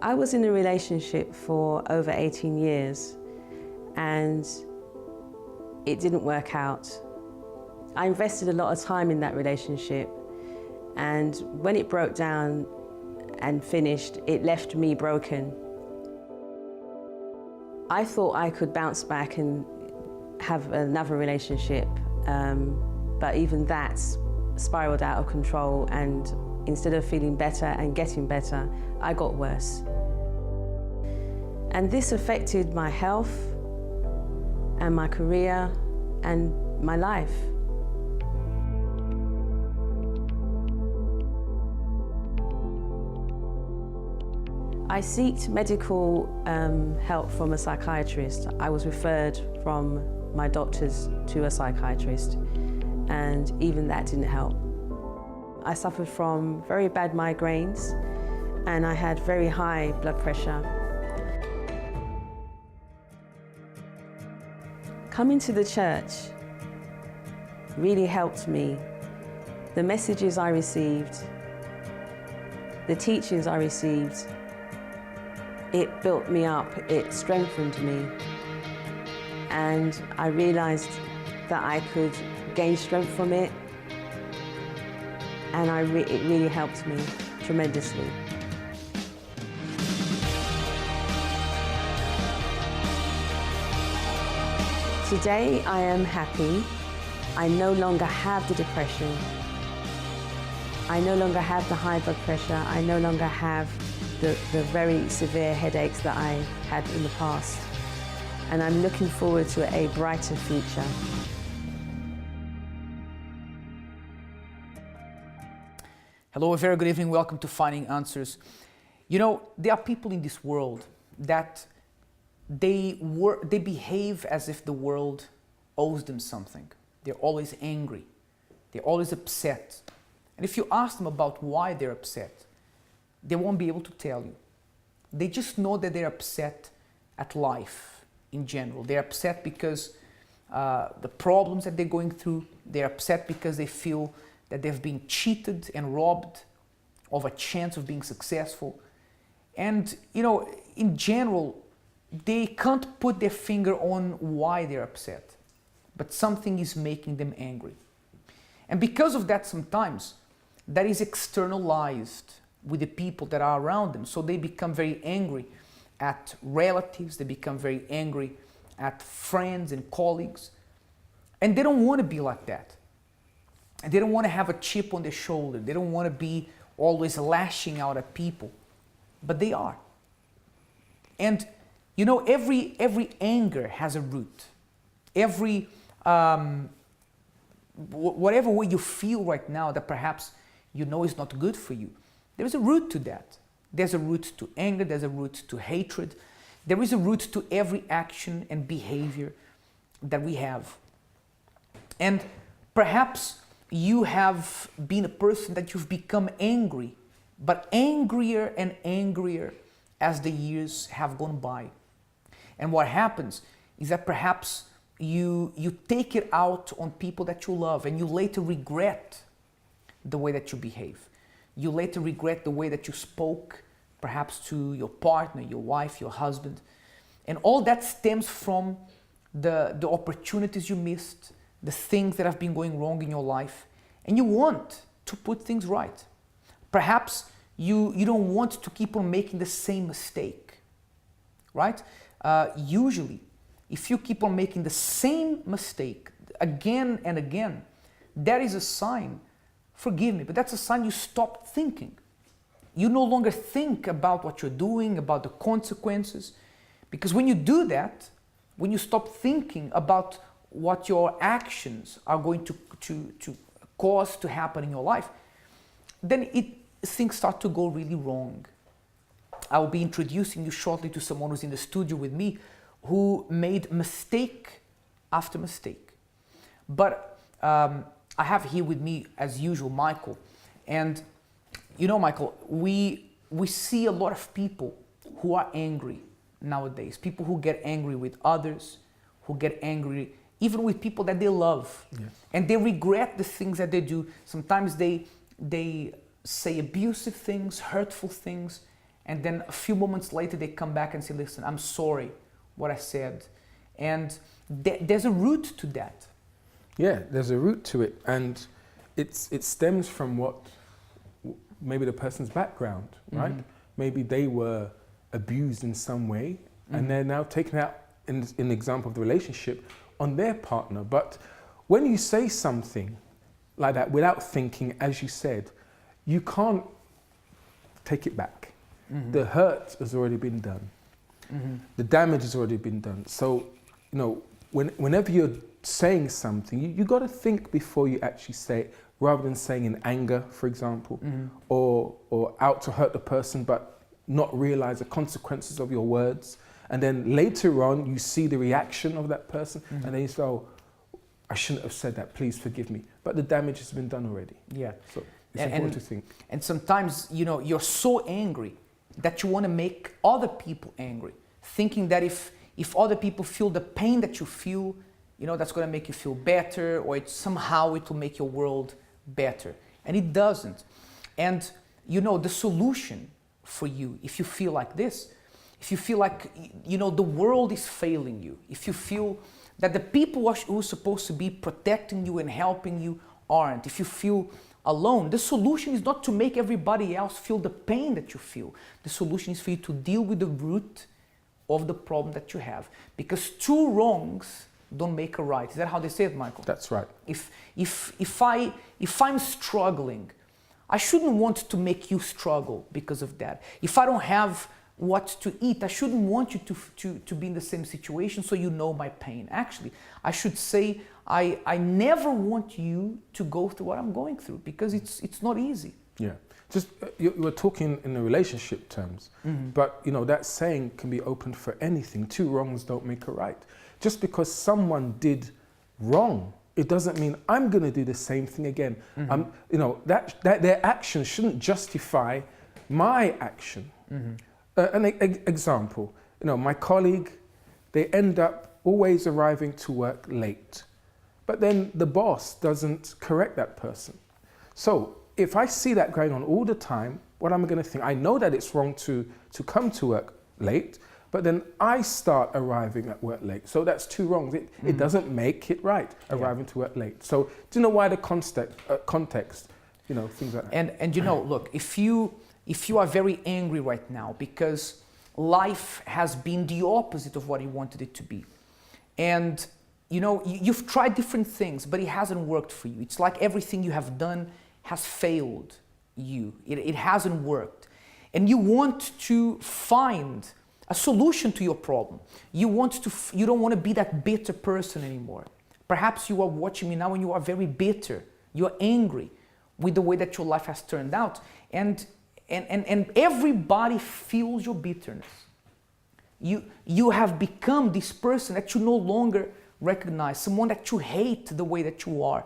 I was in a relationship for over 18 years and it didn't work out. I invested a lot of time in that relationship, and when it broke down and finished, it left me broken. I thought I could bounce back and have another relationship, but even that spiraled out of control, and instead of feeling better and getting better, I got worse. And this affected my health and my career and my life. I sought medical help from a psychiatrist. I was referred from my doctors to a psychiatrist, and even that didn't help. I suffered from very bad migraines, and I had very high blood pressure. Coming to the church really helped me. The messages I received, the teachings I received, it built me up, it strengthened me, and I realized that I could gain strength from it, and it really helped me tremendously. Today I am happy. I no longer have the depression. I no longer have the high blood pressure. I no longer have the very severe headaches that I had in the past. And I'm looking forward to a brighter future. Hello, a very good evening. Welcome to Finding Answers. You know, there are people in this world that they behave as if the world owes them something. They're always angry. They're always upset. And if you ask them about why they're upset, they won't be able to tell you. They just know that they're upset at life in general. They're upset because the problems that they're going through. They're upset because they feel that they've been cheated and robbed of a chance of being successful. And, you know, in general, they can't put their finger on why they're upset, but something is making them angry. And because of that, sometimes that is externalized with the people that are around them. So they become very angry at relatives, they become very angry at friends and colleagues. And they don't want to be like that. And they don't want to have a chip on their shoulder. They don't want to be always lashing out at people. But they are. And you know, every anger has a root. Every, whatever way you feel right now that perhaps you know is not good for you, there is a root to that. There's a root to anger, there's a root to hatred. There is a root to every action and behavior that we have. And perhaps you have been a person that you've become angry, but angrier and angrier as the years have gone by. And what happens is that perhaps you take it out on people that you love, and you later regret the way that you behave. You later regret the way that you spoke, perhaps to your partner, your wife, your husband. And all that stems from the opportunities you missed, the things that have been going wrong in your life. And you want to put things right. Perhaps you don't want to keep on making the same mistake, right? Usually, if you keep on making the same mistake again and again, that is a sign, forgive me, but that's a sign you stopped thinking. You no longer think about what you're doing, about the consequences. Because when you do that, when you stop thinking about what your actions are going to cause to happen in your life, then things start to go really wrong. I will be introducing you shortly to someone who's in the studio with me who made mistake after mistake. But I have here with me, as usual, Michael. And you know, Michael, we see a lot of people who are angry nowadays. People who get angry with others, who get angry even with people that they love. Yeah. And they regret the things that they do. Sometimes they say abusive things, hurtful things, and then a few moments later they come back and say, listen, I'm sorry what I said. And there's a root to that. Yeah, there's a root to it, and it stems from what maybe the person's background, right? Maybe they were abused in some way, and they're now taking out, in the example of the relationship, on their partner. But when you say something like that without thinking, as you said, you can't take it back. The hurt has already been done. The damage has already been done. So, you know, whenever you're saying something, you got to think before you actually say it, rather than saying in anger, for example, or out to hurt the person, but not realize the consequences of your words. And then later on, you see the reaction of that person, and then you say, oh, I shouldn't have said that, please forgive me. But the damage has been done already. Yeah. So it's important to think. And sometimes, you know, you're so angry that you want to make other people angry, thinking that if other people feel the pain that you feel, you know, that's going to make you feel better, or somehow it will make your world better. And it doesn't. And, you know, the solution for you, if you feel like this, if you feel like, you know, the world is failing you, if you feel that the people who are supposed to be protecting you and helping you aren't, if you feel alone, the solution is not to make everybody else feel the pain that you feel. The solution is for you to deal with the root of the problem that you have. Because two wrongs don't make a right. Is that how they say it, Michael? That's right. If I'm struggling, I shouldn't want to make you struggle because of that. If I don't have what to eat, I shouldn't want you to be in the same situation so you know my pain. Actually, I should say, I never want you to go through what I'm going through, because it's not easy. Yeah. Just you were talking in the relationship terms, but you know that saying can be opened for anything. Two wrongs don't make a right. Just because someone did wrong, it doesn't mean I'm going to do the same thing again. You know that their action shouldn't justify my action. An example, you know, my colleague, they end up always arriving to work late, but then the boss doesn't correct that person. So if I see that going on all the time, what am I going to think? I know that it's wrong to come to work late, but then I start arriving at work late. So that's two wrongs. It doesn't make it right, arriving to work late. So do you know why the context, you know, things like that. And you know, look, if you are very angry right now because life has been the opposite of what you wanted it to be, and you know, you've tried different things, but it hasn't worked for you. It's like everything you have done has failed you. It hasn't worked. And you want to find a solution to your problem. You don't want to be that bitter person anymore. Perhaps you are watching me now and you are very bitter. You're angry with the way that your life has turned out. And everybody feels your bitterness. You have become this person that you no longer recognize, someone that you hate the way that you are.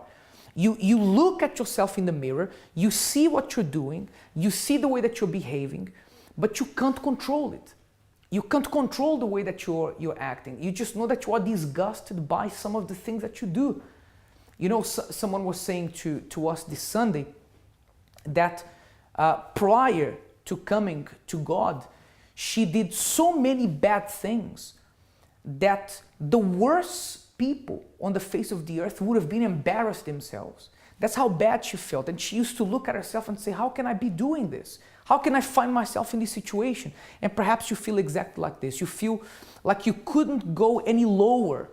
You look at yourself in the mirror, you see what you're doing, you see the way that you're behaving, but you can't control it. You can't control the way that you're acting. You just know that you are disgusted by some of the things that you do. You know, someone was saying to us this Sunday that prior to coming to God, she did so many bad things that the worst people on the face of the earth would have been embarrassed themselves. That's how bad she felt. And she used to look at herself and say, how can I be doing this? How can I find myself in this situation? And perhaps you feel exactly like this. You feel like you couldn't go any lower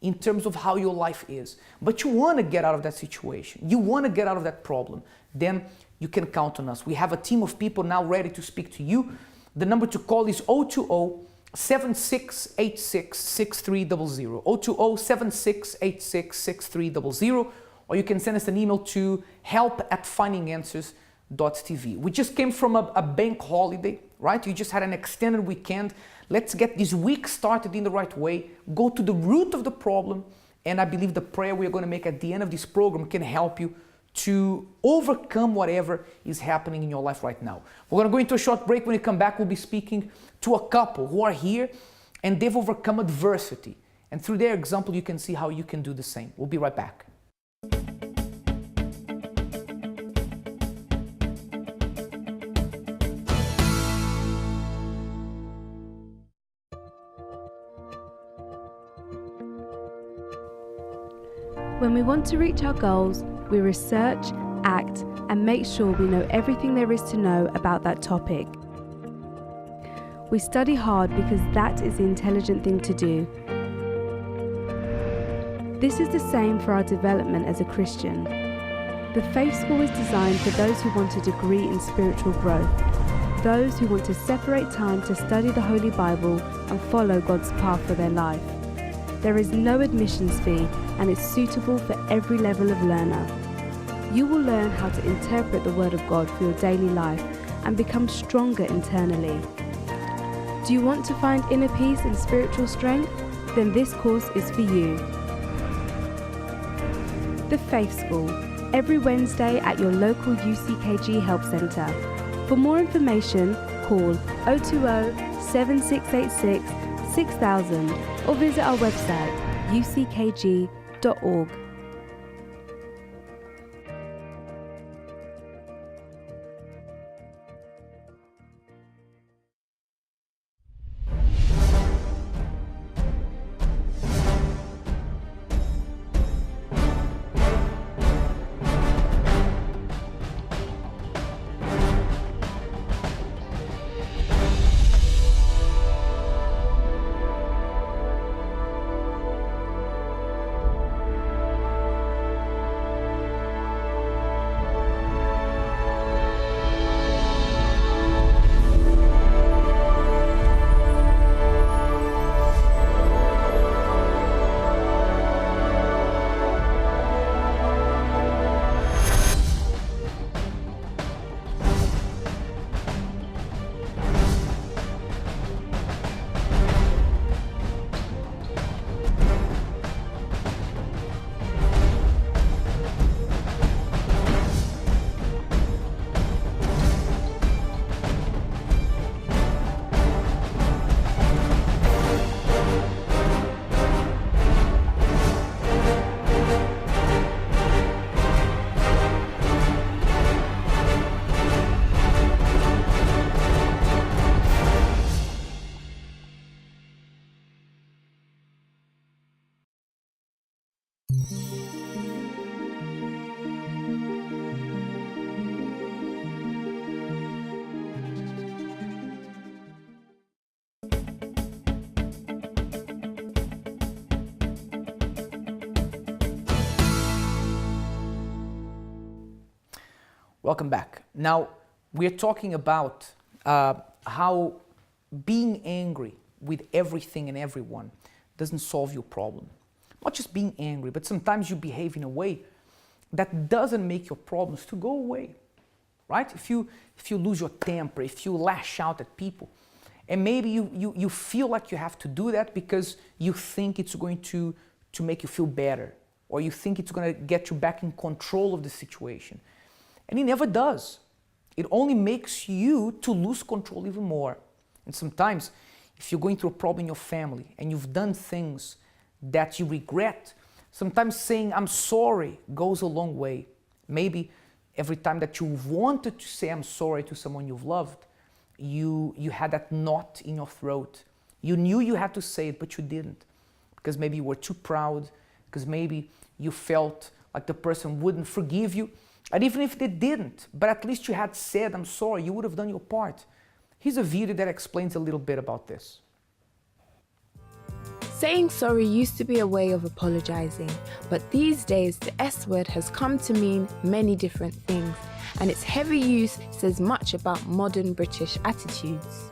in terms of how your life is. But you want to get out of that situation. You want to get out of that problem. Then you can count on us. We have a team of people now ready to speak to you. The number to call is 020-7686-6300, 020-7686-6300, or you can send us an email to help@findinganswers.tv. We just came from a bank holiday, right? You just had an extended weekend. Let's get this week started in the right way, go to the root of the problem, and I believe the prayer we're going to make at the end of this program can help you to overcome whatever is happening in your life right now. We're going to go into a short break. When we come back, we'll be speaking to a couple who are here and they've overcome adversity. And through their example, you can see how you can do the same. We'll be right back. When we want to reach our goals, we research, act, and make sure we know everything there is to know about that topic. We study hard because that is the intelligent thing to do. This is the same for our development as a Christian. The Faith School is designed for those who want a degree in spiritual growth, those who want to separate time to study the Holy Bible and follow God's path for their life. There is no admissions fee and it's suitable for every level of learner. You will learn how to interpret the Word of God for your daily life and become stronger internally. Do you want to find inner peace and spiritual strength? Then this course is for you. The Faith School, every Wednesday at your local UCKG Help Centre. For more information, call 020 7686 6000 or visit our website uckg.org. Welcome back. Now, we're talking about how being angry with everything and everyone doesn't solve your problem. Not just being angry, but sometimes you behave in a way that doesn't make your problems to go away, right? If you lose your temper, if you lash out at people, and maybe you feel like you have to do that because you think it's going to make you feel better, or you think it's going to get you back in control of the situation. And it never does. It only makes you to lose control even more. And sometimes, if you're going through a problem in your family and you've done things that you regret, sometimes saying I'm sorry goes a long way. Maybe every time that you wanted to say I'm sorry to someone you've loved, you had that knot in your throat. You knew you had to say it, but you didn't. Because maybe you were too proud, because maybe you felt like the person wouldn't forgive you. And even if they didn't, but at least you had said, I'm sorry, you would have done your part. Here's a video that explains a little bit about this. Saying sorry used to be a way of apologizing, but these days the S word has come to mean many different things, and its heavy use says much about modern British attitudes.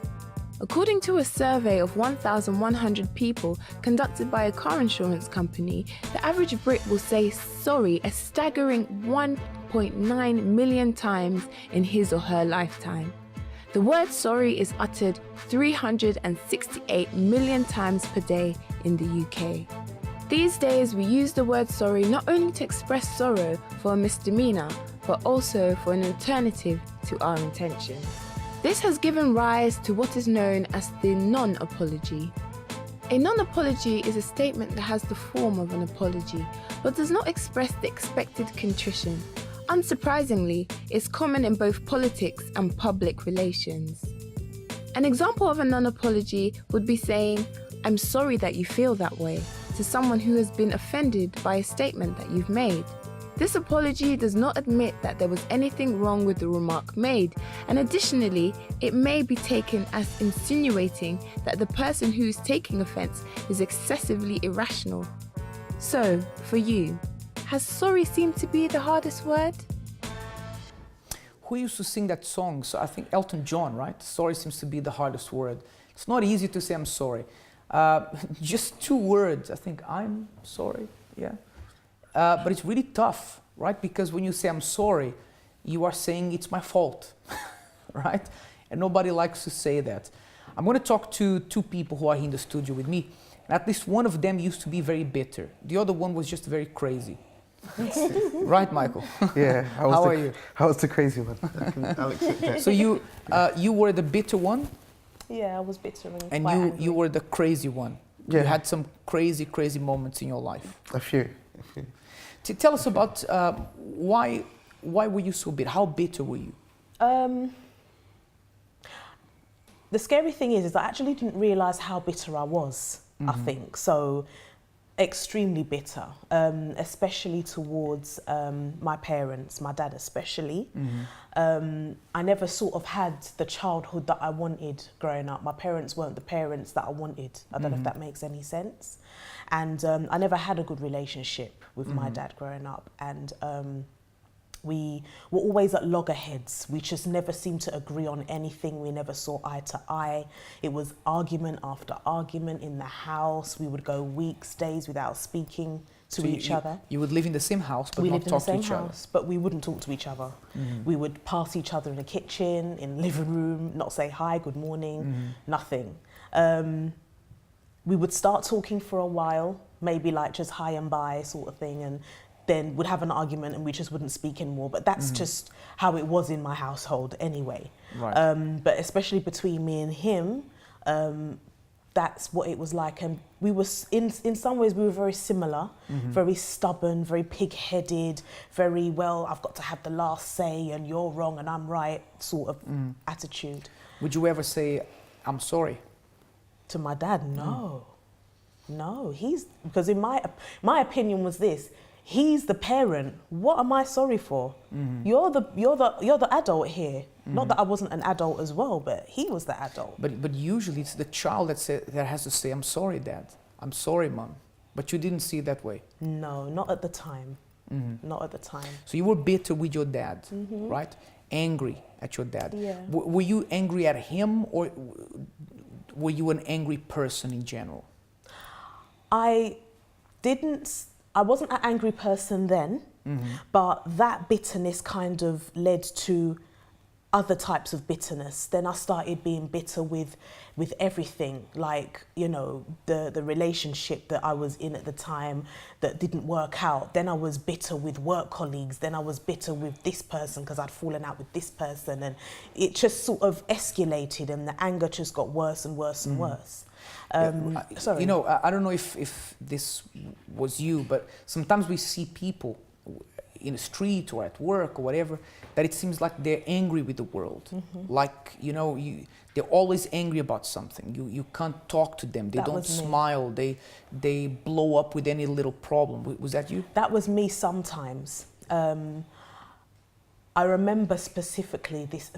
According to a survey of 1,100 people conducted by a car insurance company, the average Brit will say sorry a staggering 1.9 million times in his or her lifetime. The word sorry is uttered 368 million times per day in the UK. These days we use the word sorry not only to express sorrow for a misdemeanor, but also for an alternative to our intention. This has given rise to what is known as the non-apology. A non-apology is a statement that has the form of an apology, but does not express the expected contrition. Unsurprisingly, it's common in both politics and public relations. An example of a non-apology would be saying, I'm sorry that you feel that way. to someone who has been offended by a statement that you've made. This apology does not admit that there was anything wrong with the remark made, and additionally, it may be taken as insinuating that the person who is taking offense is excessively irrational. So, for you, has sorry seemed to be the hardest word? Who used to sing that song? So I think Elton John, right? Sorry seems to be the hardest word. It's not easy to say I'm sorry. Just 2 words. I think I'm sorry. Yeah. But it's really tough, right? Because when you say I'm sorry, you are saying it's my fault, right? And nobody likes to say that. I'm going to talk to 2 people who are in the studio with me. At least one of them used to be very bitter. The other one was just very crazy. Right, Michael? Yeah. How are you? I was the crazy one. I'll accept that. So you were the bitter one, Yeah, I was bitter and and quite you angry. were the crazy one. You Yeah. had some crazy moments in your life. A few. Tell us about why were you so bitter? How bitter were you? The scary thing is I actually didn't realise how bitter I was, I think. So, extremely bitter, especially towards my parents, my dad especially. I never sort of had the childhood that I wanted growing up. My parents weren't the parents that I wanted. I don't know if that makes any sense. And I never had a good relationship with my dad growing up. And we were always at loggerheads. We just never seemed to agree on anything. We never saw eye to eye. It was argument after argument in the house. We would go weeks, days without speaking to each other. You would live in the same house, but We not lived in the talk to same each other. house, but we wouldn't talk to each other. We would pass each other in the kitchen, in the living room, not say hi, good morning, nothing. We would start talking for a while, maybe like just hi and bye sort of thing, and then would have an argument and we just wouldn't speak anymore. But that's just how it was in my household anyway. Right. But especially between me and him, that's what it was like. And we were, in some ways, we were very similar, very stubborn, very pig-headed, very, well, I've got to have the last say and you're wrong and I'm right sort of attitude. Would you ever say, I'm sorry? To my dad, no. No, because in my opinion was this, he's the parent. What am I sorry for? You're the adult here. Not that I wasn't an adult as well, but he was the adult. But usually it's the child that has to say, I'm sorry, Dad. I'm sorry, Mom. But you didn't see it that way. No, not at the time. Not at the time. So you were bitter with your dad, right? Angry at your dad. Yeah. Were you angry at him, or were you an angry person in general? I wasn't an angry person then, but that bitterness kind of led to other types of bitterness. Then I started being bitter with everything, like, you know, the relationship that I was in at the time that didn't work out. Then I was bitter with work colleagues. Then I was bitter with this person because I'd fallen out with this person. And it just sort of escalated and the anger just got worse and worse and worse. Sorry. You know, I don't know if this was you, but sometimes we see people in the street or at work or whatever, that it seems like they're angry with the world. Like, you know, they're always angry about something. You can't talk to them. They That don't was me. smile. They blow up with any little problem. Was that you? That was me sometimes. I remember specifically this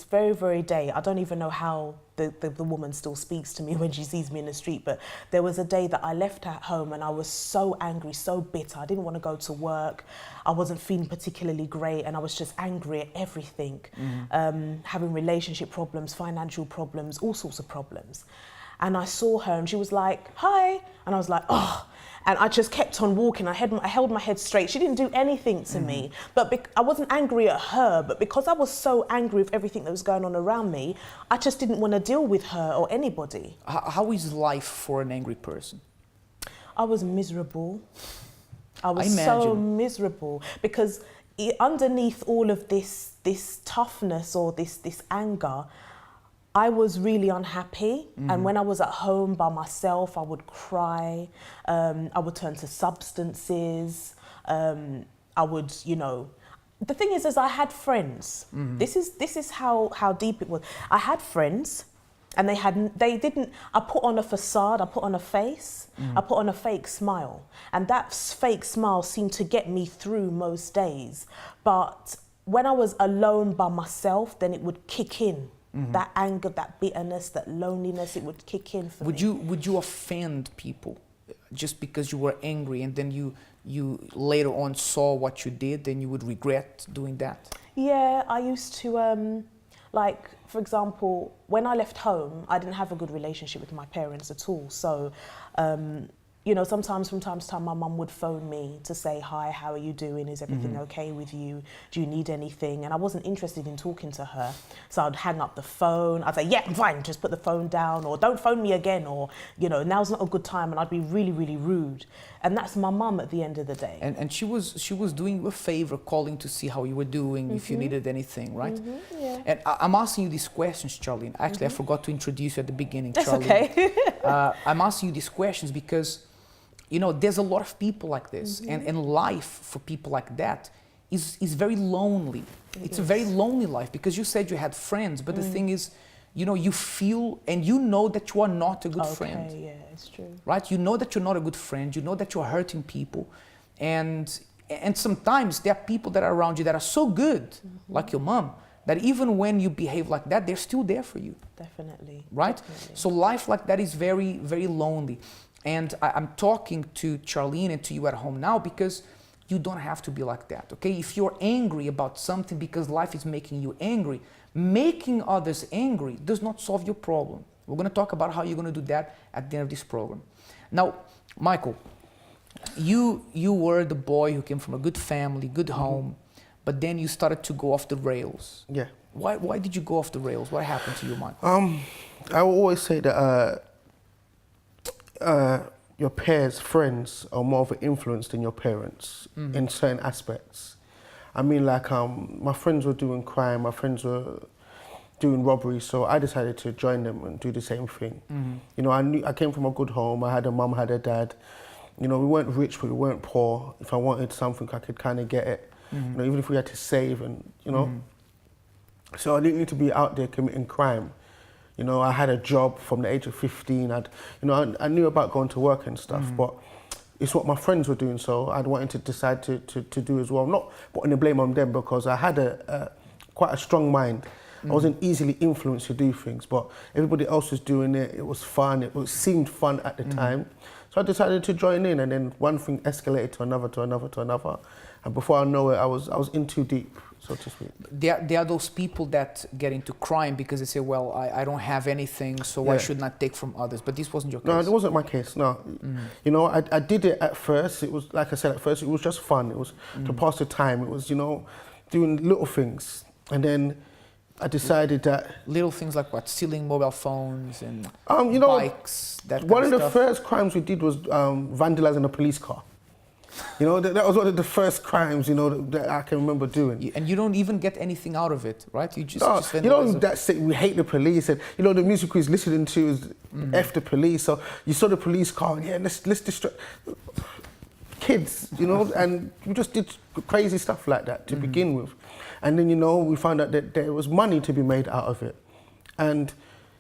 very day. I don't even know how the woman still speaks to me when she sees me in the street, but there was a day that I left at home and I was so angry, so bitter. I didn't want to go to work. I wasn't feeling particularly great and I was just angry at everything. Having relationship problems, financial problems, all sorts of problems. And I saw her and she was like, hi. And I was like, oh. And I just kept on walking. I held my head straight. She didn't do anything to me. But I wasn't angry at her. But because I was so angry with everything that was going on around me, I just didn't want to deal with her or anybody. How is life for an angry person? I was miserable. I was I so imagine. miserable because underneath all of this toughness or this anger, I was really unhappy, and when I was at home by myself, I would cry, I would turn to substances, I would, you know, the thing is I had friends. This is how deep it was. I had friends, And they didn't, I put on a facade, I put on a face, I put on a fake smile. And that fake smile seemed to get me through most days. But when I was alone by myself, then it would kick in. That anger, that bitterness, that loneliness, it would kick in for me. Would you offend people just because you were angry, and then you later on saw what you did, then you would regret doing that? Yeah, I used to, like, for example, when I left home, I didn't have a good relationship with my parents at all. So, you know, sometimes from time to time, my mum would phone me to say, hi, how are you doing? Is everything okay with you? Do you need anything? And I wasn't interested in talking to her. So I'd hang up the phone. I'd say, yeah, I'm fine, just put the phone down, or don't phone me again, or, you know, now's not a good time. And I'd be really, really rude. And that's my mum at the end of the day. And she was doing you a favor, calling to see how you were doing, if you needed anything, right? Yeah. And I'm asking you these questions, Charlene. Actually, I forgot to introduce you at the beginning, That's Charlene. okay. I'm asking you these questions because, you know, there's a lot of people like this, and life for people like that is very lonely. It's a very lonely life, because you said you had friends, but the thing is, you know, you feel and you know that you are not a good friend. Yeah, it's true. Right? You know that you're not a good friend. You know that you're hurting people, and sometimes there are people that are around you that are so good, like your mom, that even when you behave like that, they're still there for you. Definitely. Right? Definitely. So life like that is very, very lonely. And I'm talking to Charlene and to you at home now because you don't have to be like that, okay? If you're angry about something because life is making you angry, making others angry does not solve your problem. We're going to talk about how you're going to do that at the end of this program. Now, Michael, you were the boy who came from a good family, good home, but then you started to go off the rails. Yeah. Why did you go off the rails? What happened to you, Michael? I will always say that your peers, friends are more of an influence than your parents in certain aspects. I mean, like, my friends were doing crime, my friends were doing robbery, so I decided to join them and do the same thing. You know, I came from a good home. I had a mum, had a dad. You know, we weren't rich, but we weren't poor. If I wanted something, I could kind of get it. You know, even if we had to save, and you know. So I didn't need to be out there committing crime. You know, I had a job from the age of 15. I knew about going to work and stuff, but it's what my friends were doing, so I wanted to decide to do as well. Not putting the blame on them, because I had quite a strong mind. I wasn't easily influenced to do things, but everybody else was doing it. It was fun. It seemed fun at the time. So I decided to join in, and then one thing escalated to another, to another, to another. And before I know it, I was in too deep, so to speak. There are those people that get into crime because they say, well, I don't have anything, so I should not take from others. But this wasn't your case. No, it wasn't my case, no. You know, I did it at first. It was, like I said, at first it was just fun. It was to pass the time. It was, you know, doing little things. And then I decided that... Little things like what? Stealing mobile phones and you know, bikes, that kind one of of the stuff? first crimes we did was vandalizing a police car. You know, that was one of the first crimes, you know, that I can remember doing. And you don't even get anything out of it, right? You just You know, vandalize it. that's it, we hate the police, and you know, the music we was listening to is F the police. So you saw the police car, and yeah, let's destroy kids, you know, and we just did crazy stuff like that to begin with. And then, you know, we found out that there was money to be made out of it. And,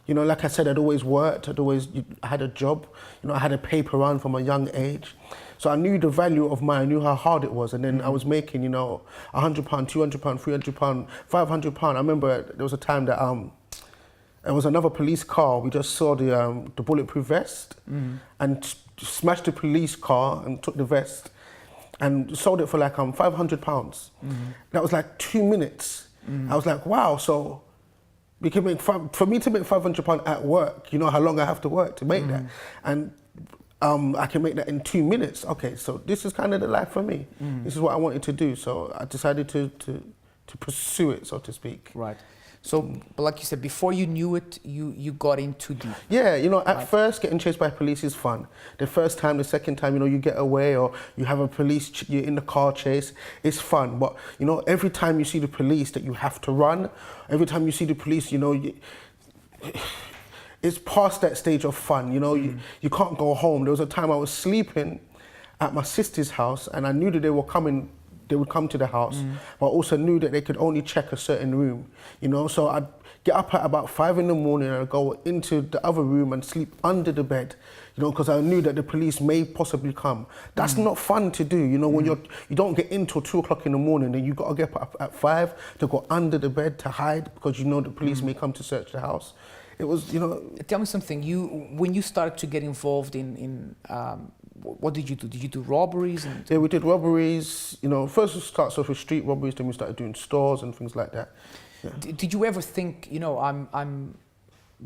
you know, like I said, I'd always worked, I had a job, you know, I had a paper round from a young age. So I knew the value of money, I knew how hard it was. And then I was making, you know, £100, £200, £300, £500. I remember there was a time that there was another police car. We just saw the bulletproof vest and smashed the police car and took the vest and sold it for like £500. That was like 2 minutes. I was like, wow, so we can make for me to make £500 at work, you know how long I have to work to make that. And I can make that in 2 minutes. Okay, so this is kind of the life for me. This is what I wanted to do. So I decided to pursue it, so to speak. Right. So, but like you said, before you knew it, you got in too deep. Yeah, you know, at first getting chased by police is fun. The first time, the second time, you know, you get away or you have a police, you're in the car chase, it's fun. But, you know, every time you see the police that you have to run, every time you see the police, you know, it's past that stage of fun, you know, you can't go home. There was a time I was sleeping at my sister's house and I knew that they would come to the house, but I also knew that they could only check a certain room, you know, so I'd get up at about 5 in the morning and I'd go into the other room and sleep under the bed, you know, because I knew that the police may possibly come. That's not fun to do, you know, when you don't get in till 2 o'clock in the morning and you got to get up at 5 to go under the bed to hide because you know the police may come to search the house. It was, you know... Tell me something, when you started to get involved in what did you do? Did you do robberies? Yeah, we did robberies, you know, first it starts off with street robberies, then we started doing stores and things like that. Yeah. Did you ever think, you know, I'm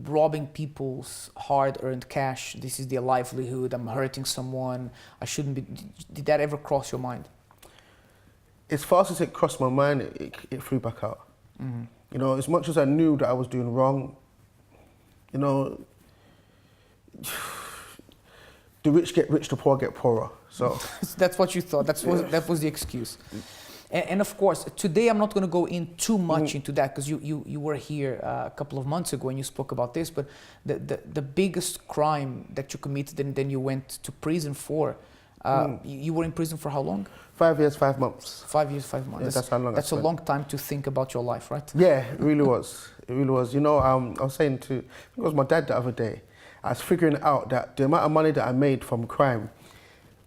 robbing people's hard-earned cash, this is their livelihood, I'm hurting someone, I shouldn't be... Did that ever cross your mind? As fast as it crossed my mind, it flew back out. You know, as much as I knew that I was doing wrong, you know, the rich get rich, the poor get poorer. So that's what you thought. That was the excuse. And of course, today I'm not going to go in too much into that because you were here a couple of months ago and you spoke about this. But the biggest crime that you committed and then you went to prison for, you were in prison for how long? 5 years, 5 months. 5 years, 5 months. Yeah, that's how long. That's a long time to think about your life, right? Yeah, it really was. It really was. You know, I was saying to, I think it was my dad the other day, I was figuring out that the amount of money that I made from crime,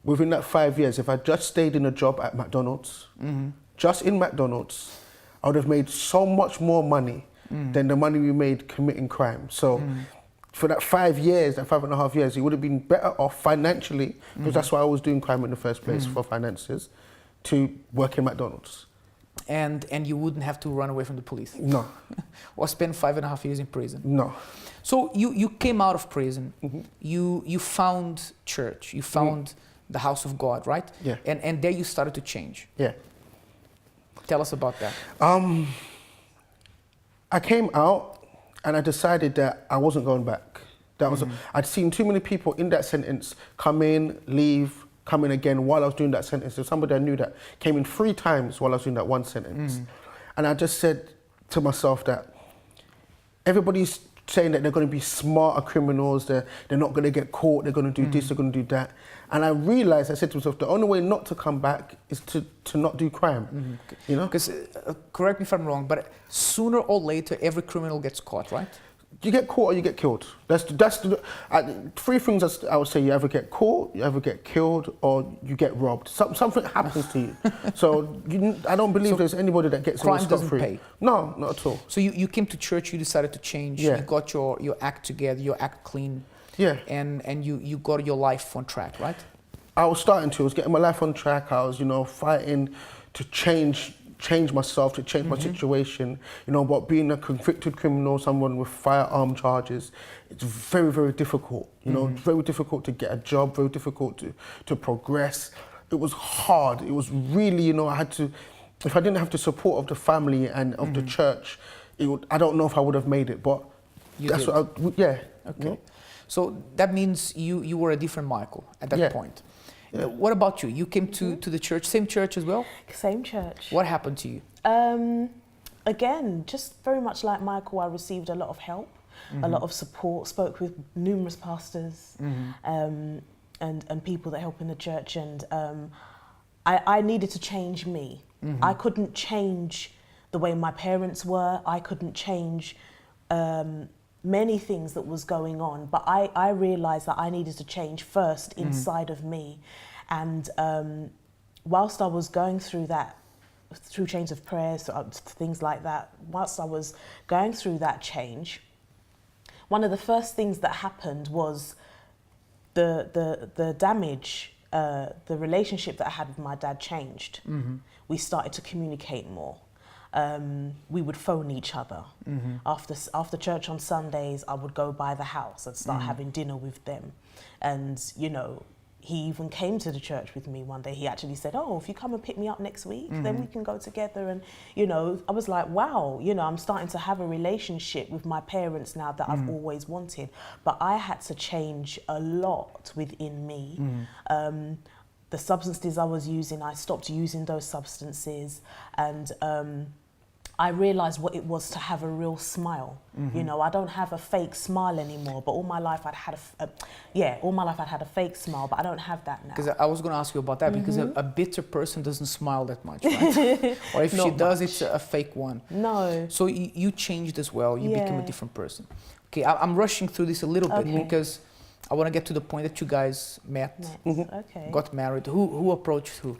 within that 5 years, if I just stayed in a job at McDonald's, just in McDonald's, I would have made so much more money than the money we made committing crime. So for that 5 years, that 5.5 years, it would have been better off financially, because that's why I was doing crime in the first place, for finances, to work in McDonald's. And you wouldn't have to run away from the police? No. Or spend 5.5 years in prison? No. So you came out of prison, you found church, you found the house of God, right? Yeah. And there you started to change. Yeah. Tell us about that. I came out and I decided that I wasn't going back. That was I'd seen too many people in that sentence come in, leave, come in again while I was doing that sentence. There's somebody I knew that came in 3 times while I was doing that one sentence. And I just said to myself that everybody's saying that they're going to be smarter criminals, they're not going to get caught, they're going to do this, they're going to do that. And I realized, I said to myself, the only way not to come back is to not do crime, you know? Because, correct me if I'm wrong, but sooner or later, every criminal gets caught, right? You get caught or you get killed. That's the 3 things I would say: you either get caught, you either get killed, or you get robbed. Something happens to you. So I don't believe there's anybody that gets crime scot doesn't free. pay. No, not at all. So you came to church, you decided to change, Yeah. you got your act together, your act clean, Yeah. and you got your life on track, right? I was getting my life on track. I was, you know, fighting to change myself, to change my situation, you know, but being a convicted criminal, someone with firearm charges, it's very, very difficult, you know, very difficult to get a job, very difficult to progress. It was hard. It was really, you know, I had to, if I didn't have the support of the family and of the church, I don't know if I would have made it, but that's what yeah. Okay. You know? So that means you were a different Michael at that point. Yeah. What about you? You came to the church, same church as well? Same church. What happened to you? Again, just very much like Michael, I received a lot of help, a lot of support, spoke with numerous pastors and people that help in the church, and I needed to change me. I couldn't change the way my parents were. I couldn't change many things that was going on, but I realized that I needed to change first inside of me. And whilst I was going through that, through chains of prayers, things like that, whilst I was going through that change, one of the first things that happened was the damage, the relationship that I had with my dad changed. We started to communicate more. We would phone each other. After church on Sundays, I would go by the house and start having dinner with them. And, you know, he even came to the church with me one day. He actually said, oh, if you come and pick me up next week, then we can go together. And, you know, I was like, wow, you know, I'm starting to have a relationship with my parents now that I've always wanted. But I had to change a lot within me. The substances I was using, I stopped using those substances, and I realised what it was to have a real smile. You know, I don't have a fake smile anymore, but all my life I'd had all my life I'd had a fake smile, but I don't have that now. Because I was going to ask you about that, because a bitter person doesn't smile that much, right? Or if she does, it's a fake one. No. So you changed as well. You became a different person. Okay, I'm rushing through this a little bit because I want to get to the point that you guys met. Okay. Got married. Who approached who?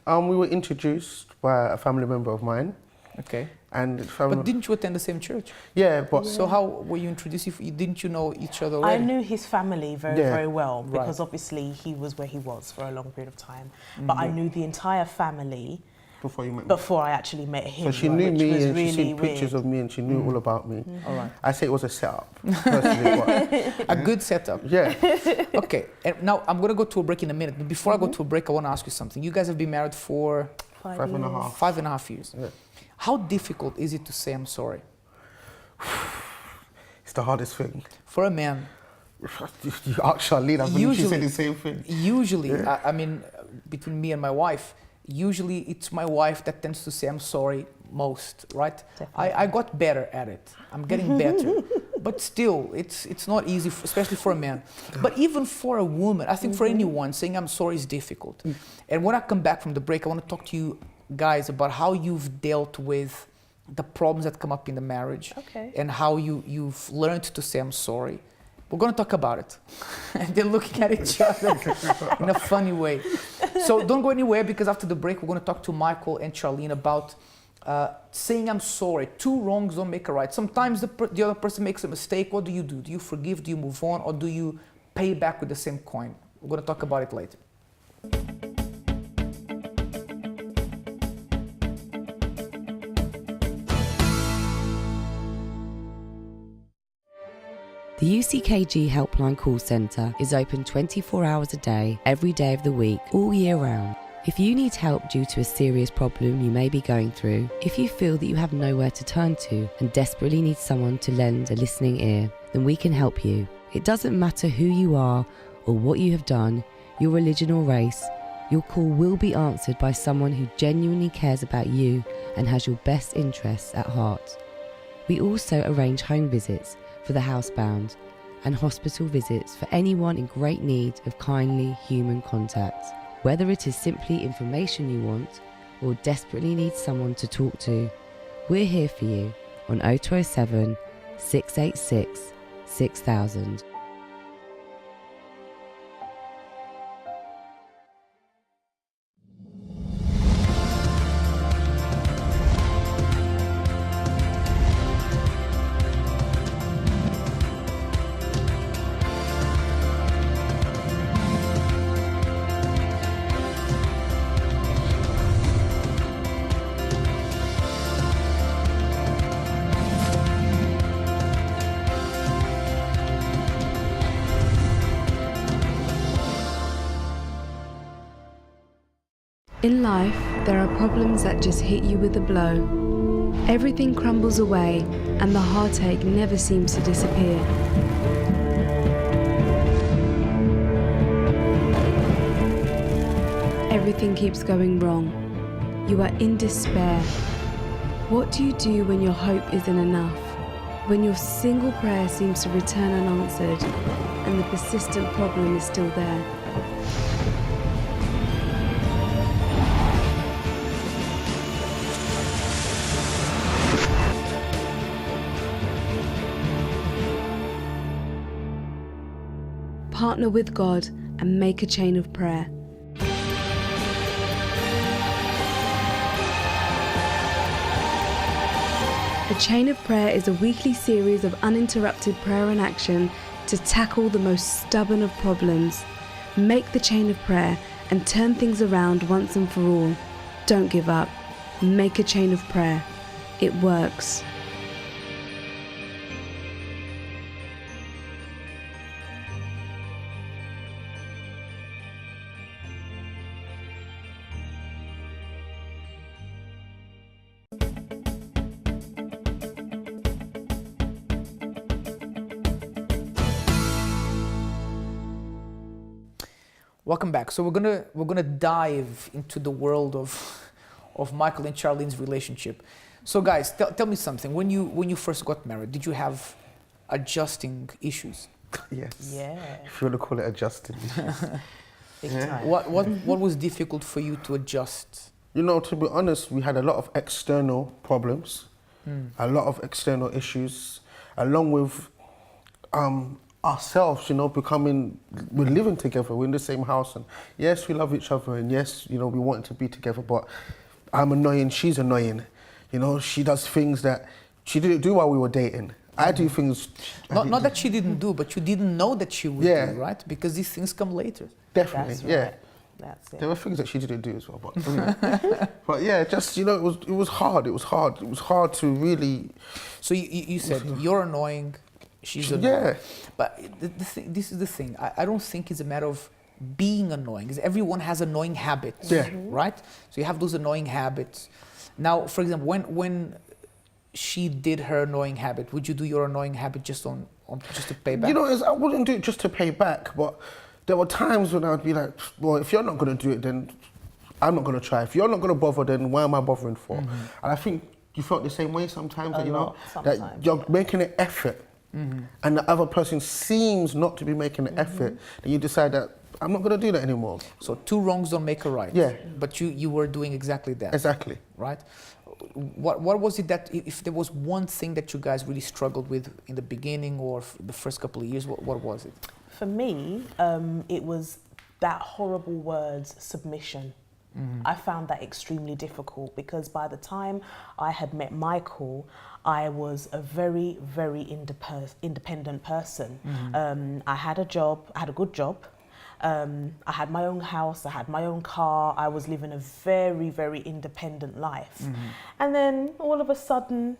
We were introduced by a family member of mine. Okay. And but didn't you attend the same church? Yeah, but... So how were you introduced? Didn't you know each other already? I knew his family very well, because obviously he was where he was for a long period of time. But I knew the entire family before I actually met him. So she knew me, and she'd seen pictures of me, and she knew all about me. All right. I say it was a setup, personally. But, a good setup. Yeah. Okay, and now I'm going to go to a break in a minute. But before I go to a break, I want to ask you something. You guys have been married for... 5.5 years. Yeah. How difficult is it to say I'm sorry? It's the hardest thing. For a man. You ask Charlene, I believe she said the same thing. Usually, I mean, between me and my wife, usually it's my wife that tends to say I'm sorry most, right? I got better at it. I'm getting better. But still, it's not easy, especially for a man. But even for a woman, I think for anyone, saying I'm sorry is difficult. And when I come back from the break, I want to talk to you guys about how you've dealt with the problems that come up in the marriage, and how you've learned to say I'm sorry. We're going to talk about it. And they're looking at each other in a funny way. So don't go anywhere, because after the break, we're going to talk to Michael and Charlene about saying I'm sorry. Two wrongs don't make a right. Sometimes the other person makes a mistake. What do? Do you forgive? Do you move on? Or do you pay back with the same coin? We're going to talk about it later. The UCKG Helpline Call Centre is open 24 hours a day, every day of the week, all year round. If you need help due to a serious problem you may be going through, if you feel that you have nowhere to turn to and desperately need someone to lend a listening ear, then we can help you. It doesn't matter who you are or what you have done, your religion or race, your call will be answered by someone who genuinely cares about you and has your best interests at heart. We also arrange home visits for the housebound and hospital visits for anyone in great need of kindly human contact. Whether it is simply information you want or desperately need someone to talk to, we're here for you on 0207 686 6000. In life, there are problems that just hit you with a blow. Everything crumbles away and the heartache never seems to disappear. Everything keeps going wrong. You are in despair. What do you do when your hope isn't enough? When your single prayer seems to return unanswered and the persistent problem is still there? Partner with God and make a chain of prayer. A Chain of Prayer is a weekly series of uninterrupted prayer and action to tackle the most stubborn of problems. Make the chain of prayer and turn things around once and for all. Don't give up. Make a chain of prayer. It works. Welcome back. So we're gonna dive into the world of Michael and Charlene's relationship. So guys, tell me something. When you first got married, did you have adjusting issues? Yes. Yeah, If you want to call it adjusting. big Yeah. time. What was difficult for you to adjust? You know, to be honest, we had a lot of external problems, a lot of external issues, along with ourselves, you know, we're living together, we're in the same house, and yes, we love each other, and yes, you know, we want to be together, but I'm annoying, she's annoying. You know, she does things that she didn't do while we were dating. I do things... Not that she didn't do, but you didn't know that she would do, right? Because these things come later. Definitely, That's yeah. right. That's it. There were things that she didn't do as well, but yeah, just, you know, it was hard. It was hard to really... So you said you're annoying, she's annoying. Yeah. But this is the thing. I don't think it's a matter of being annoying. Because everyone has annoying habits, right? So you have those annoying habits. Now, for example, when she did her annoying habit, would you do your annoying habit just just to pay back? You know, I wouldn't do it just to pay back, but there were times when I'd be like, well, if you're not going to do it, then I'm not going to try. If you're not going to bother, then why am I bothering for? And I think you felt the same way sometimes, that, you know, that you're making an effort, and the other person seems not to be making an effort, then you decide that I'm not going to do that anymore. So two wrongs don't make a right. Yeah. But you were doing exactly that. Exactly. Right? What was it that, if there was one thing that you guys really struggled with in the beginning or the first couple of years, what was it? For me, it was that horrible word, submission. I found that extremely difficult because by the time I had met Michael, I was a very, very independent person. I had a job, I had a good job. I had my own house, I had my own car, I was living a very, very independent life. And then all of a sudden,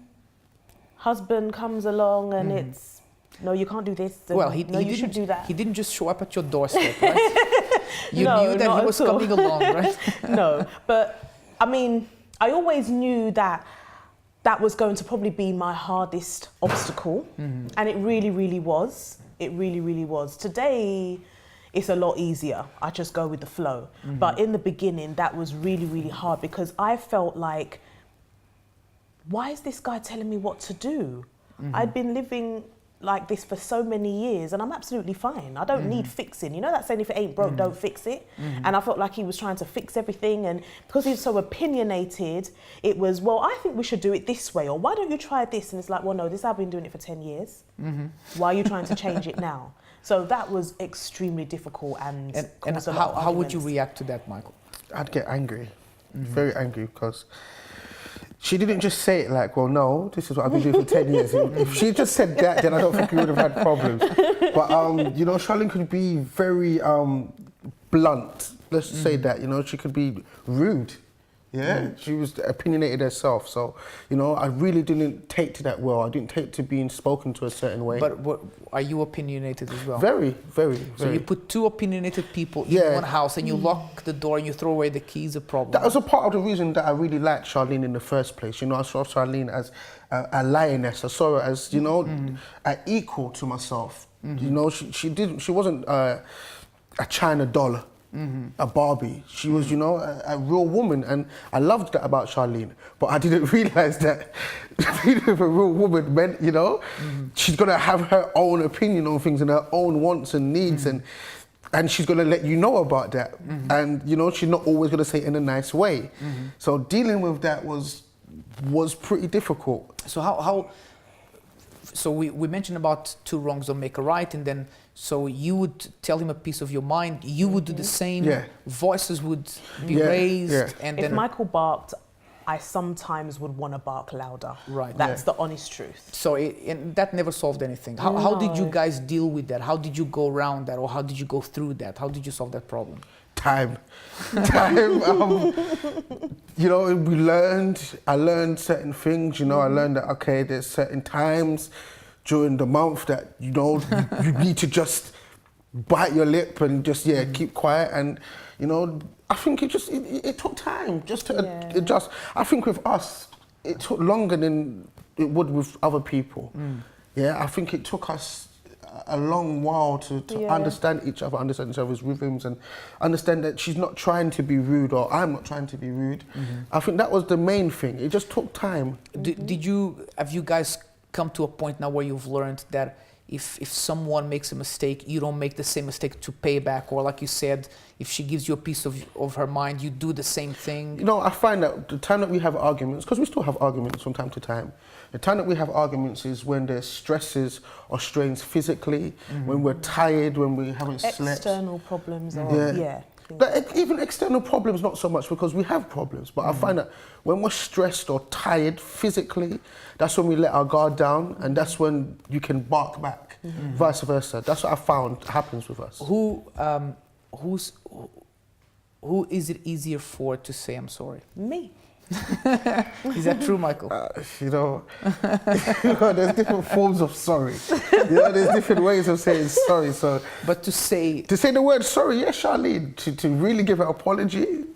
husband comes along and it's, no, you can't do this. Well, you should do that. He didn't just show up at your doorstep, right? You No, knew that not he was at all. coming along, right? No, but I mean, I always knew that that was going to probably be my hardest obstacle. And it really, really was. It really, really was. Today, it's a lot easier. I just go with the flow. But in the beginning, that was really, really hard because I felt like, why is this guy telling me what to do? I'd been living like this for so many years and I'm absolutely fine. I don't need fixing. You know that saying, if it ain't broke, don't fix it? And I felt like he was trying to fix everything, and because he's so opinionated, it was, well, I think we should do it this way, or why don't you try this? And it's like, well, no, this I've been doing it for 10 years. Why are you trying to change it now? So that was extremely difficult and caused a lot of how would you arguments. react to that, Michael? I'd get angry, very angry, because she didn't just say it like, well, no, this is what I've been doing for 10 years. If she just said that, then I don't think we would have had problems. But, you know, Charlene could be very blunt. Let's say that, you know, she could be rude. Yeah, she was opinionated herself. So, you know, I really didn't take to that well. I didn't take to being spoken to a certain way. But are you opinionated as well? Very, very, So very. you put two opinionated people in one house and you lock the door and you throw away the keys, a problem. That was a part of the reason that I really liked Charlene in the first place. You know, I saw Charlene as a lioness. I saw her as, you know, an equal to myself. You know, she wasn't a China doll. A Barbie. She was, you know, a real woman, and I loved that about Charlene. But I didn't realise that being with a real woman meant, you know, she's gonna have her own opinion on things and her own wants and needs, and she's gonna let you know about that. And you know, she's not always gonna say it in a nice way. So dealing with that was pretty difficult. So how so we mentioned about two wrongs don't make a right, and then so you would tell him a piece of your mind, you would do the same, voices would be raised, and if then Michael barked, I sometimes would want to bark louder. Right. That's the honest truth. So and that never solved anything. How did you guys deal with that? How did you go around that, or how did you go through that? How did you solve that problem? Time. You know, I learned certain things, you know, I learned that, okay, there's certain times during the month that, you know, you need to just bite your lip and just, keep quiet. And, you know, I think it took time just to adjust. I think with us, it took longer than it would with other people. Yeah, I think it took us a long while to understand each other, understand each other's rhythms, and understand that she's not trying to be rude or I'm not trying to be rude. I think that was the main thing. It just took time. Have you guys come to a point now where you've learned that if someone makes a mistake, you don't make the same mistake to pay back, or like you said, if she gives you a piece of her mind, you do the same thing? You know, I find that the time that we have arguments, because we still have arguments from time to time, the time that we have arguments is when there's stresses or strains physically, when we're tired, when we haven't slept. External problems, or, Even external problems, not so much, because we have problems. But I find that when we're stressed or tired physically, that's when we let our guard down, and that's when you can bark back, vice versa. That's what I found happens with us. Who is it easier for to say I'm sorry? Me. Is that true, Michael? You know, there's different forms of sorry. You know, there's different ways of saying sorry. So, but to say the word sorry, yes, Charlene, to really give an apology.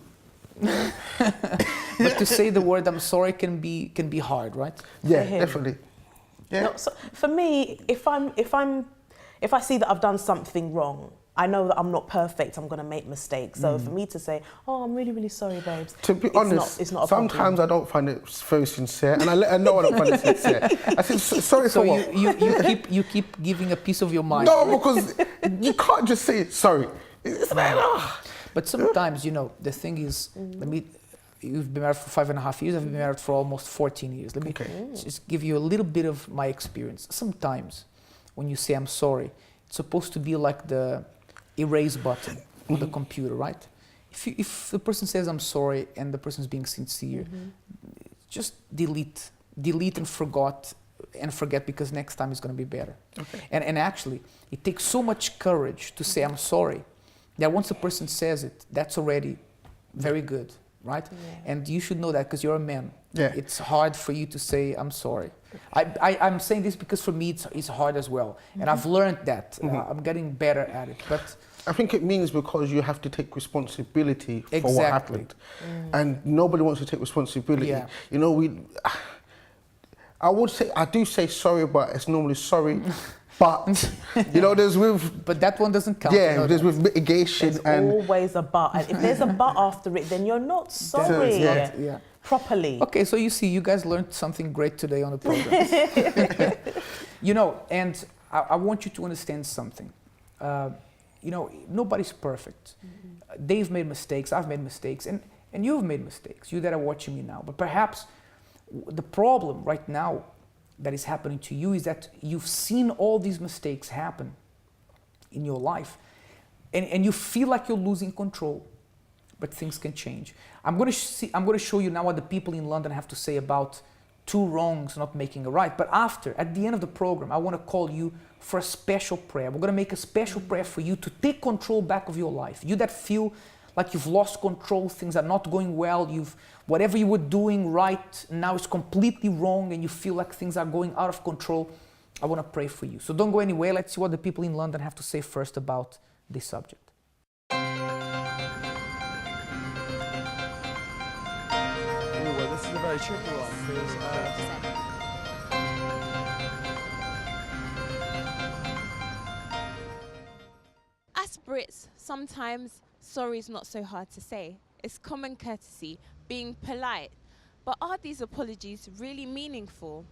But to say the word I'm sorry can be hard, right? Yeah, definitely. Yeah. No, so for me, if I see that I've done something wrong, I know that I'm not perfect. I'm going to make mistakes. So for me to say, "Oh, I'm really, really sorry, babes," to be honest, it's not a sometimes problem. I don't find it very sincere, and I let her know I don't find it sincere. I said, "Sorry so for what?" you keep giving a piece of your mind. No, because you can't just say sorry. It's like, But sometimes, you know, the thing is, you've been married for 5.5 years. I've been married for almost 14 years. Let me just give you a little bit of my experience. Sometimes, when you say I'm sorry, it's supposed to be like the erase button on the computer, right? If the person says I'm sorry and the person's being sincere, just delete and forget, because next time it's going to be better. Okay. And actually, it takes so much courage to say I'm sorry that once a person says it, that's already very good, right? Yeah. And you should know that because you're a man. Yeah. It's hard for you to say I'm sorry. I'm saying this because for me it's hard as well, and I've learned that. I'm getting better at it, but I think it means because you have to take responsibility for what happened, and nobody wants to take responsibility. Yeah. You know, I would say I do say sorry, but it's normally sorry. But you know, but that one doesn't count. Yeah, there's with mitigation. There's always a but. And if there's a but after it, then you're not sorry. Yeah. Properly. Okay, so you see, you guys learned something great today on the program. You know, and I want you to understand something. You know, nobody's perfect. They've made mistakes, I've made mistakes, and you've made mistakes, you that are watching me now. But perhaps the problem right now that is happening to you is that you've seen all these mistakes happen in your life, and you feel like you're losing control. But things can change. I'm going to show you now what the people in London have to say about 2 wrongs not making a right. But at the end of the program, I want to call you for a special prayer. We're going to make a special prayer for you to take control back of your life. You that feel like you've lost control, things are not going well, whatever you were doing right now is completely wrong, and you feel like things are going out of control. I want to pray for you. So don't go anywhere. Let's see what the people in London have to say first about this subject. This is a very tricky one because as Brits, sometimes sorry is not so hard to say. It's common courtesy, being polite. But are these apologies really meaningful?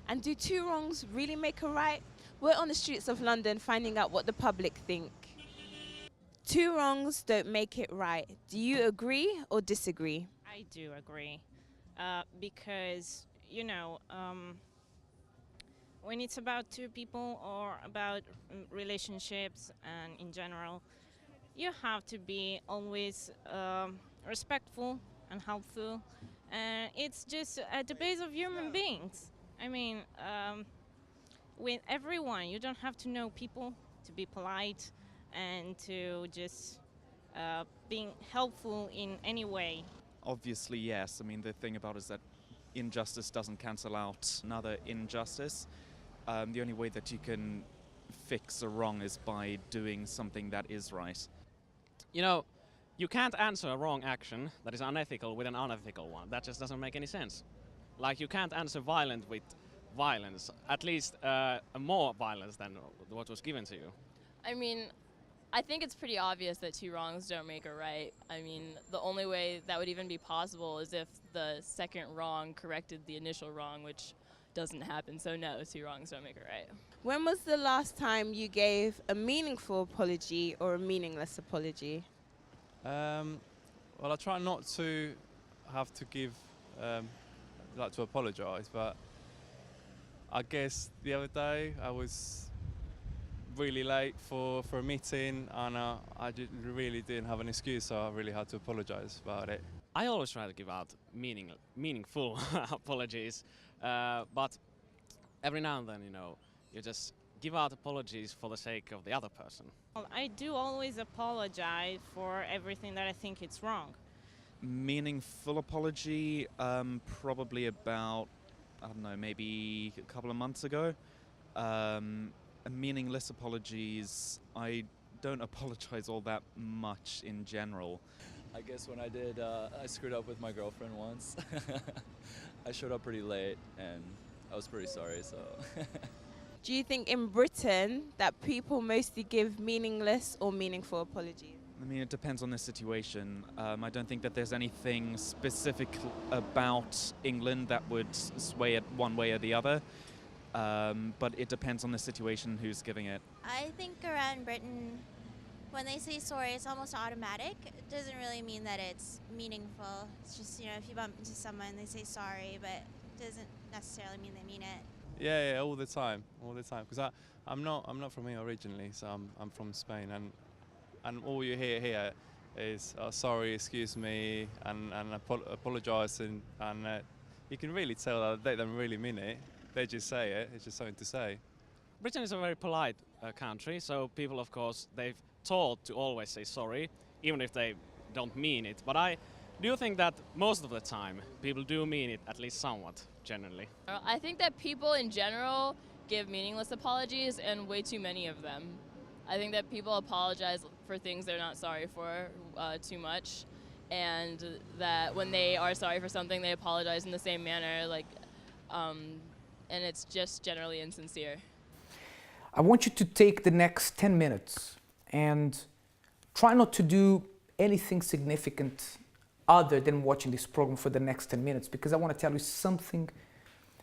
And do 2 wrongs really make a right? We're on the streets of London finding out what the public think. 2 wrongs don't make it right. Do you agree or disagree? I do agree. Because, you know, when it's about 2 people or about relationships and in general, you have to be always respectful and helpful. And it's just at the base of human beings. I mean, with everyone, you don't have to know people to be polite and to just being helpful in any way. Obviously, yes. I mean, the thing about it is that injustice doesn't cancel out another injustice. The only way that you can fix a wrong is by doing something that is right. You know, you can't answer a wrong action that is unethical with an unethical one. That just doesn't make any sense. Like, you can't answer violence with violence, at least more violence than what was given to you. I mean, I think it's pretty obvious that two wrongs don't make a right. I mean, the only way that would even be possible is if the second wrong corrected the initial wrong, which doesn't happen. So no, two wrongs don't make a right. When was the last time you gave a meaningful apology or a meaningless apology? Well, I try not to have to give, to apologise, but I guess the other day I was really late for a meeting and I really didn't have an excuse, so I really had to apologise about it. I always try to give out meaningful apologies, but every now and then, you just give out apologies for the sake of the other person. Well, I do always apologize for everything that I think it's wrong. Meaningful apology, probably about, I don't know, maybe a couple of months ago. Meaningless apologies, I don't apologize all that much in general. I guess when I did, I screwed up with my girlfriend once. I showed up pretty late and I was pretty sorry, so. Do you think in Britain that people mostly give meaningless or meaningful apologies? I mean, it depends on the situation. I don't think that there's anything specific about England that would sway it one way or the other. But it depends on the situation who's giving it. I think around Britain, when they say sorry, it's almost automatic. It doesn't really mean that it's meaningful. It's just, if you bump into someone, they say sorry, but it doesn't necessarily mean they mean it. Yeah, all the time. Because I'm not from here originally, so I'm from Spain, and all you hear here is sorry, excuse me, and apologise, and you can really tell that they don't really mean it. They just say it. It's just something to say. Britain is a very polite country, so people, of course, they've taught to always say sorry, even if they don't mean it. But I do think that most of the time, people do mean it, at least somewhat, generally. I think that people in general give meaningless apologies, and way too many of them. I think that people apologize for things they're not sorry for too much, and that when they are sorry for something, they apologize in the same manner, and it's just generally insincere. I want you to take the next 10 minutes and try not to do anything significant other than watching this program for the next 10 minutes, because I want to tell you something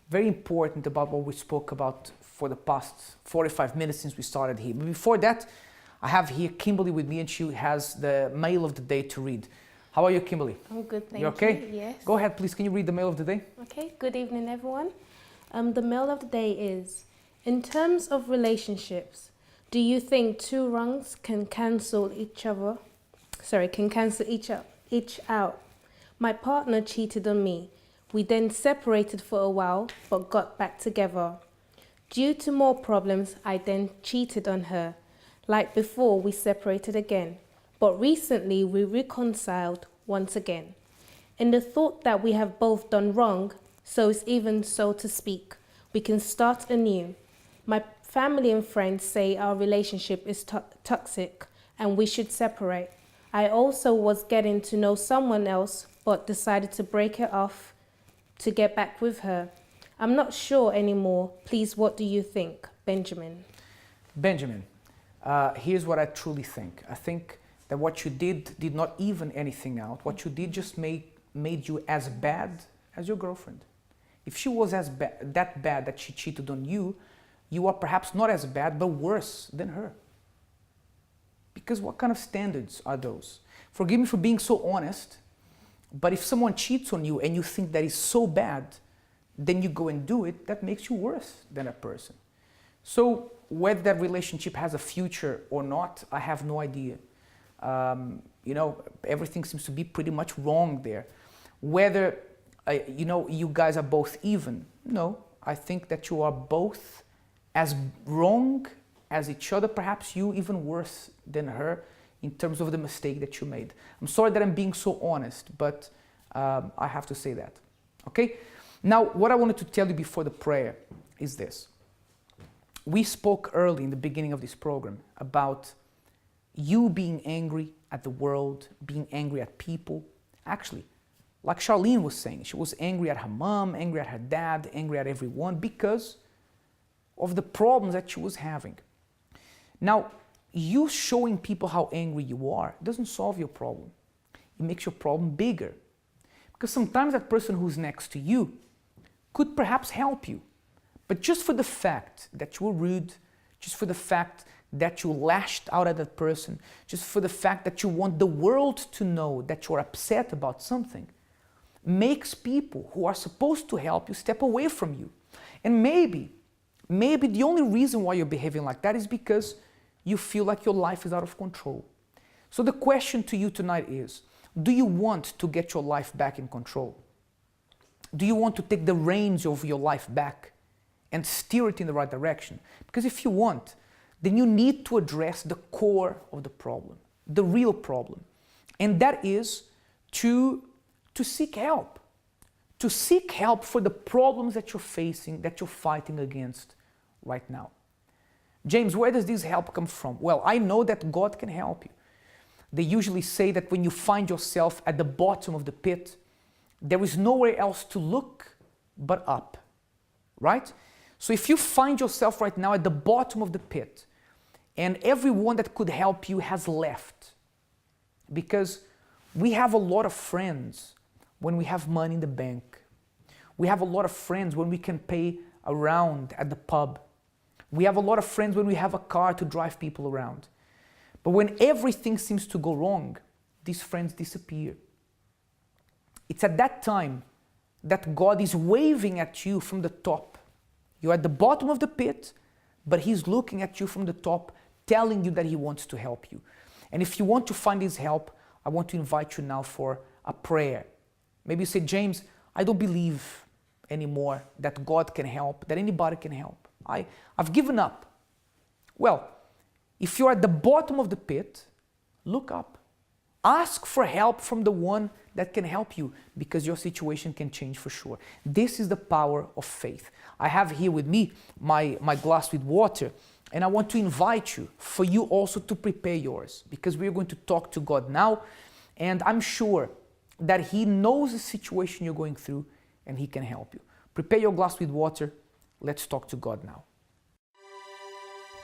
very important about what we spoke about for the past 45 minutes since we started here. But before that, I have here Kimberly with me, and she has the mail of the day to read. How are you, Kimberly? I'm good, thank you. Okay? Yes. Go ahead, please. Can you read the mail of the day? Okay, good evening, everyone. The mail of the day is, in terms of relationships, do you think two wrongs can cancel each out? My partner cheated on me. We then separated for a while, but got back together. Due to more problems, I then cheated on her. Like before, we separated again. But recently, we reconciled once again. In the thought that we have both done wrong, so it's even so to speak, we can start anew. My family and friends say our relationship is toxic and we should separate. I also was getting to know someone else, but decided to break it off to get back with her. I'm not sure anymore. Please, what do you think? Benjamin. Benjamin, here's what I truly think. I think that what you did not even anything out. What you did just made you as bad as your girlfriend. If she was that bad that she cheated on you, you are perhaps not as bad, but worse than her. Because what kind of standards are those? Forgive me for being so honest, but if someone cheats on you and you think that is so bad, then you go and do it, that makes you worse than a person. So whether that relationship has a future or not, I have no idea. Everything seems to be pretty much wrong there. Whether, you guys are both even. No, I think that you are both as wrong as each other, perhaps you even worse than her in terms of the mistake that you made. I'm sorry that I'm being so honest, but I have to say that. Okay? Now, what I wanted to tell you before the prayer is this. We spoke early in the beginning of this program about you being angry at the world, being angry at people. Actually, Like Charlene was saying, she was angry at her mom, angry at her dad, angry at everyone because of the problems that she was having. Now, you showing people how angry you are doesn't solve your problem. It makes your problem bigger. Because sometimes that person who's next to you could perhaps help you. But just for the fact that you were rude, just for the fact that you lashed out at that person, just for the fact that you want the world to know that you're upset about something, makes people who are supposed to help you step away from you. And maybe the only reason why you're behaving like that is because you feel like your life is out of control. So the question to you tonight is, do you want to get your life back in control? Do you want to take the reins of your life back and steer it in the right direction? Because if you want, then you need to address the core of the problem, the real problem. And that is to seek help. To seek help for the problems that you're facing, that you're fighting against right now. James, where does this help come from? Well, I know that God can help you. They usually say that when you find yourself at the bottom of the pit, there is nowhere else to look but up, right? So if you find yourself right now at the bottom of the pit and everyone that could help you has left, because we have a lot of friends when we have money in the bank. We have a lot of friends when we can pay around at the pub. We have a lot of friends when we have a car to drive people around. But when everything seems to go wrong, these friends disappear. It's at that time that God is waving at you from the top. You're at the bottom of the pit, but He's looking at you from the top, telling you that He wants to help you. And if you want to find His help, I want to invite you now for a prayer. Maybe you say, James, I don't believe anymore that God can help, that anybody can help. I've given up. Well, if you're at the bottom of the pit, look up. Ask for help from the one that can help you, because your situation can change for sure. This is the power of faith. I have here with me my glass with water, and I want to invite you, for you also to prepare yours, because we're going to talk to God now, and I'm sure that He knows the situation you're going through and He can help you. Prepare your glass with water. Let's talk to God now.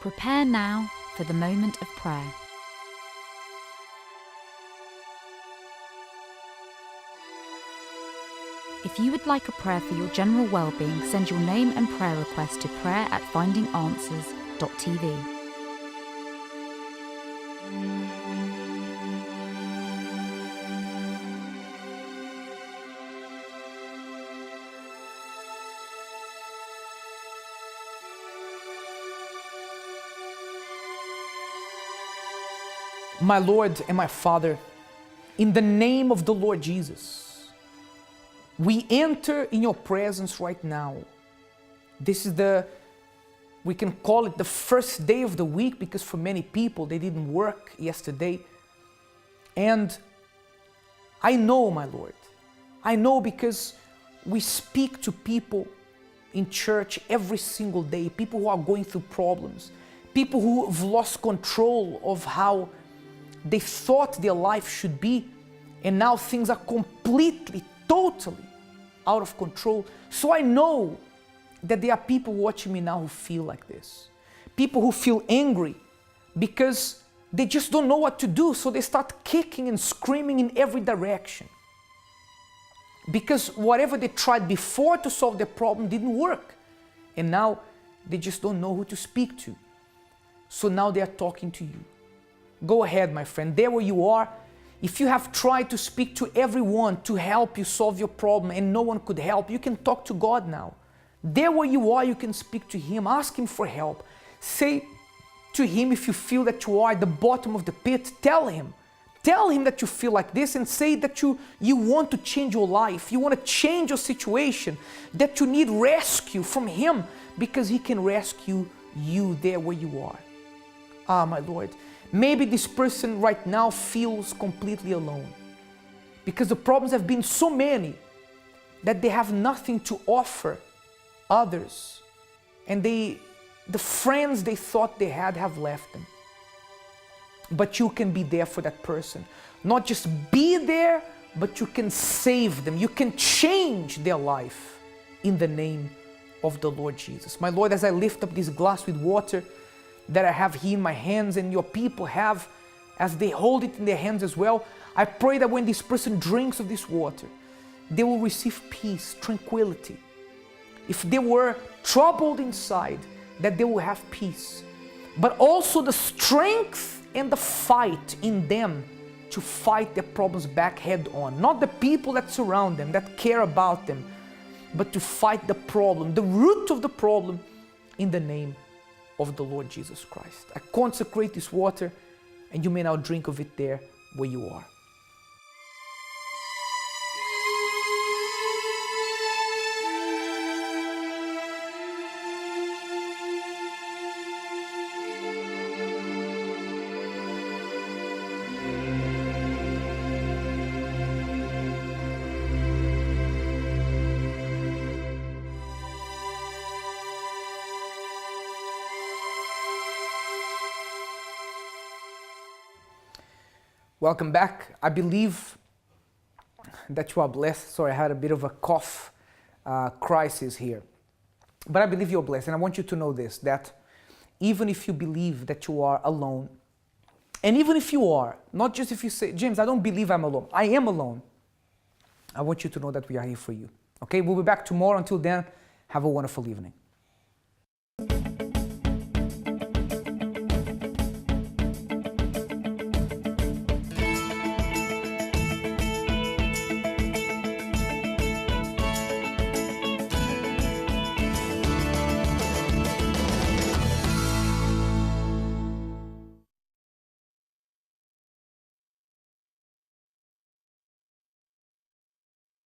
Prepare now for the moment of prayer. If you would like a prayer for your general well-being, send your name and prayer request to prayer@findinganswers.tv. My Lord and my Father, in the name of the Lord Jesus, we enter in your presence right now. This is we can call it the first day of the week, because for many people they didn't work yesterday. And I know, my Lord, I know, because we speak to people in church every single day, people who are going through problems, people who have lost control of how they thought their life should be, and now things are completely, totally out of control. So I know that there are people watching me now who feel like this. People who feel angry because they just don't know what to do, so they start kicking and screaming in every direction. Because whatever they tried before to solve their problem didn't work. And now they just don't know who to speak to. So now they are talking to you. Go ahead, my friend, there where you are. If you have tried to speak to everyone to help you solve your problem and no one could help, you can talk to God now. There where you are, you can speak to Him, ask Him for help. Say to Him, if you feel that you are at the bottom of the pit, tell Him. Tell Him that you feel like this, and say that you want to change your life, you want to change your situation, that you need rescue from Him, because He can rescue you there where you are. Ah, my Lord, maybe this person right now feels completely alone, because the problems have been so many that they have nothing to offer others, and the friends they thought they had have left them. But you can be there for that person. Not just be there, but you can save them. You can change their life in the name of the Lord Jesus. My Lord, as I lift up this glass with water that I have here in my hands and your people have as they hold it in their hands as well, I pray that when this person drinks of this water, they will receive peace, tranquility. If they were troubled inside, that they will have peace, but also the strength and the fight in them to fight their problems back head on. Not the people that surround them, that care about them, but to fight the problem, the root of the problem, in the name of the Lord Jesus Christ. I consecrate this water, and you may now drink of it there where you are. Welcome back. I believe that you are blessed. Sorry, I had a bit of a cough crisis here. But I believe you're blessed. And I want you to know this, that even if you believe that you are alone, and even if you are, not just if you say, James, I don't believe I'm alone. I am alone. I want you to know that we are here for you. Okay, we'll be back tomorrow. Until then, have a wonderful evening.